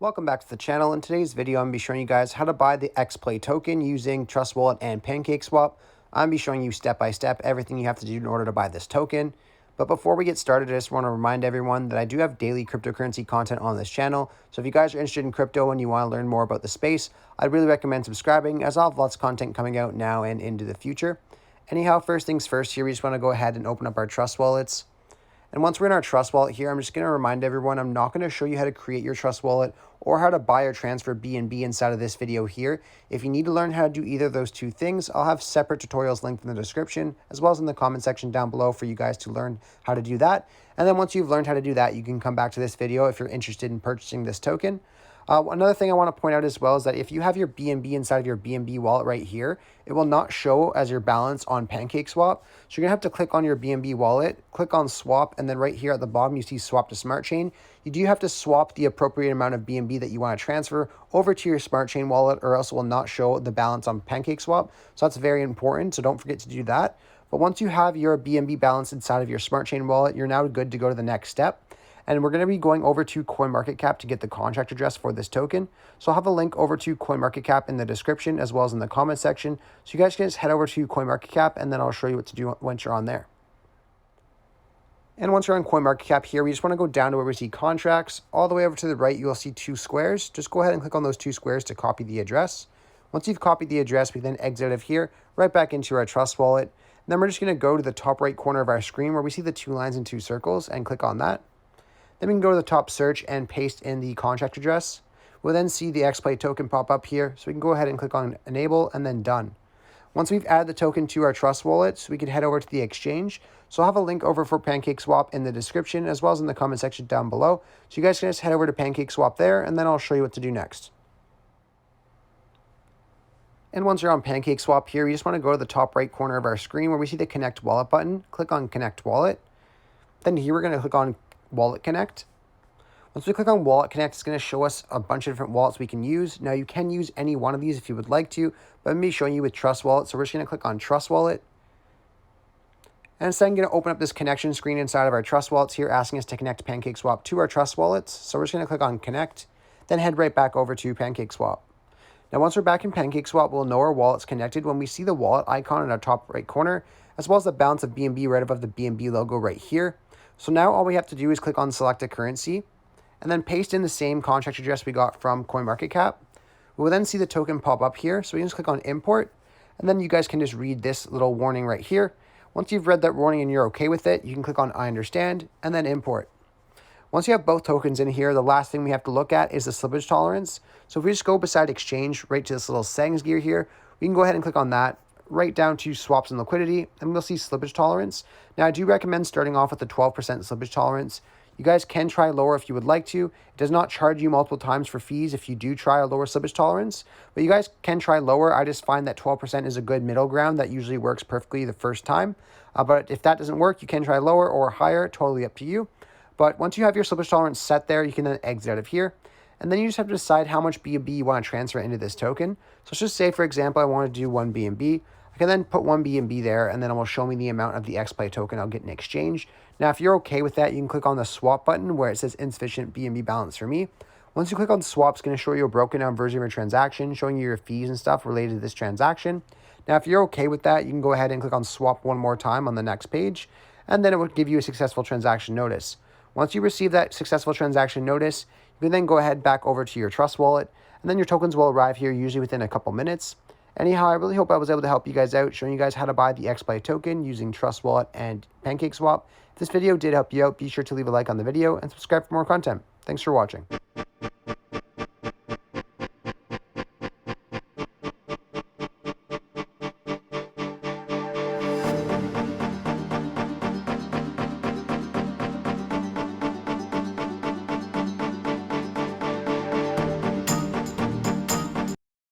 Welcome back to the channel. In today's video, I'm going to be showing you guys how to buy the XPlay token using Trust Wallet and PancakeSwap. I'm going to be showing you step by step everything you have to do in order to buy this token. But before we get started, I just want to remind everyone that I do have daily cryptocurrency content on this channel. So if you guys are interested in crypto and you want to learn more about the space, I'd really recommend subscribing, as I'll have lots of content coming out now and into the future. Anyhow, first things first here, we just want to go ahead and open up our Trust Wallets. And once we're in our Trust Wallet here, I'm just going to remind everyone, I'm not going to show you how to create your Trust Wallet or how to buy or transfer BNB inside of this video here. If you need to learn how to do either of those two things, I'll have separate tutorials linked in the description, as well as in the comment section down below for you guys to learn how to do that. And then once you've learned how to do that, you can come back to this video if you're interested in purchasing this token. Another thing I want to point out as well is that if you have your BNB inside of your BNB wallet right here, it will not show as your balance on PancakeSwap. So you're going to have to click on your BNB wallet, click on swap, and then right here at the bottom, you see swap to smart chain. You do have to swap the appropriate amount of BNB that you want to transfer over to your smart chain wallet, or else it will not show the balance on PancakeSwap. So that's very important. So don't forget to do that. But once you have your BNB balance inside of your smart chain wallet, you're now good to go to the next step. And we're going to be going over to CoinMarketCap to get the contract address for this token. So I'll have a link over to CoinMarketCap in the description as well as in the comment section. So you guys can just head over to CoinMarketCap and then I'll show you what to do once you're on there. And once you're on CoinMarketCap here, we just want to go down to where we see contracts. All the way over to the right, you will see two squares. Just go ahead and click on those two squares to copy the address. Once you've copied the address, we then exit out of here, right back into our Trust Wallet. And then we're just going to go to the top right corner of our screen where we see the two lines and two circles and click on that. Then we can go to the top search and paste in the contract address. We'll then see the XPlay token pop up here. So we can go ahead and click on enable and then done. Once we've added the token to our Trust Wallet, we can head over to the exchange. So I'll have a link over for PancakeSwap in the description as well as in the comment section down below. So you guys can just head over to PancakeSwap there and then I'll show you what to do next. And once you're on PancakeSwap here, you just want to go to the top right corner of our screen where we see the Connect Wallet button. Click on Connect Wallet. Then here we're going to click on Wallet Connect. Once we click on Wallet Connect, it's going to show us a bunch of different wallets we can use. Now you can use any one of these if you would like to, but I'm going to be showing you with Trust Wallet. So we're just going to click on Trust Wallet. And it's then going to open up this connection screen inside of our Trust Wallets here, asking us to connect PancakeSwap to our Trust Wallets. So we're just going to click on Connect, then head right back over to PancakeSwap. Now once we're back in PancakeSwap, we'll know our wallet's connected when we see the wallet icon in our top right corner, as well as the balance of BNB right above the BNB logo right here. So now all we have to do is click on select a currency and then paste in the same contract address we got from CoinMarketCap. We will then see the token pop up here. So we can just click on import and then you guys can just read this little warning right here. Once you've read that warning and you're okay with it, you can click on I understand and then import. Once you have both tokens in here, the last thing we have to look at is the slippage tolerance. So if we just go beside exchange right to this little settings gear here, we can go ahead and click on that. Right down to swaps and liquidity, and we'll see slippage tolerance. Now, I do recommend starting off with the 12% slippage tolerance. You guys can try lower if you would like to. It does not charge you multiple times for fees if you do try a lower slippage tolerance, but you guys can try lower. I just find that 12% is a good middle ground that usually works perfectly the first time. But if that doesn't work, you can try lower or higher, totally up to you. But once you have your slippage tolerance set there, you can then exit out of here. And then you just have to decide how much BNB you want to transfer into this token. So let's just say, for example, I want to do 1 BNB. I can then put 1 BNB there, and then it will show me the amount of the XPlay token I'll get in exchange. Now, if you're okay with that, you can click on the swap button where it says insufficient BNB balance for me. Once you click on swap, it's going to show you a broken down version of your transaction, showing you your fees and stuff related to this transaction. Now, if you're okay with that, you can go ahead and click on swap one more time on the next page, and then it will give you a successful transaction notice. Once you receive that successful transaction notice, you can then go ahead back over to your Trust Wallet, and then your tokens will arrive here usually within a couple minutes. Anyhow, I really hope I was able to help you guys out, showing you guys how to buy the XPlay token using Trust Wallet and PancakeSwap. If this video did help you out, be sure to leave a like on the video and subscribe for more content. Thanks for watching.